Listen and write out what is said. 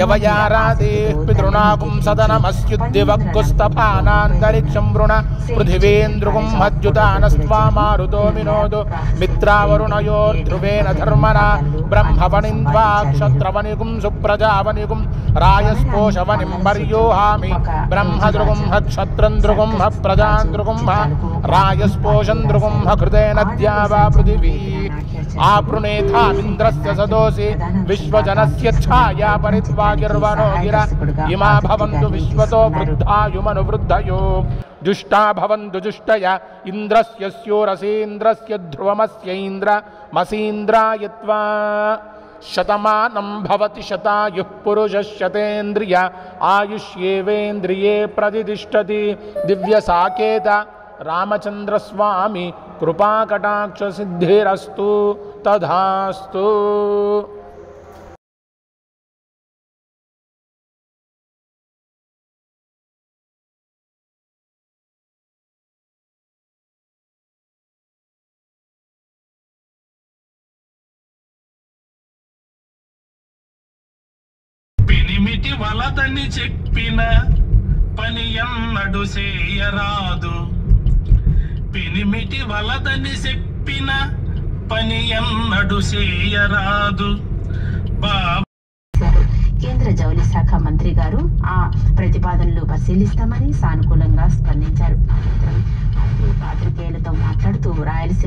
यवयारादेः पितॄणागुं सदनमस्युद्दिवग्गुस्तफानान्तरिक्षं वृण पृथिवीन्द्रुगुं मद्युतानस्त्वा मारुतो विनोदो मित्रावरुणयोर्ध्रुवेन धर्मणा ब्रह्मवनिन्त्वा क्षत्रवनिगुं सुप्रजावनिगुं रायस्पोषवनिं वर्योहामि ब्रह्मदृगुं क्षत्रन्द्रुगुं प्रजान्द्रुगुं रायस्पोषन्द्रुगुं कृतेन द्यावा पृथिवी आपृणेथामिन्द्रस्य सदोषि विश्वजनस्य छाया परित्वागिर्वनो गिरा इमा भवन्तु विश्वतो वृद्धायुमनुवृद्धयो जुष्टा भवन्तु जुष्टया इन्द्रस्य स्योरसीन्द्रस्य ध्रुवमस्यैन्द्रमसीन्द्रायत्वा शतमानं भवति शतायुः पुरुषः शतेन्द्रिय आयुष्येवेन्द्रिये प्रतिष्ठति दिव्यसाकेत रामचंद्रस्वामी कृपाकटाक्ष सिद्धिरस्तु तथास्तु। పెనిమిటి వలదని చెప్పిన పని ఎన్నడు చేయరాదు పెనిమిటి వలదని చెప్పిన పని ఎన్నడు చేయరాదు కేంద్ర జౌళి శాఖ మంత్రి గారు ఆ ప్రతిపాదనలు పరిశీలిస్తామని సానుకూలంగా స్పందించారు. పాత్రికేయులతో మాట్లాడుతూ రాయలసీమ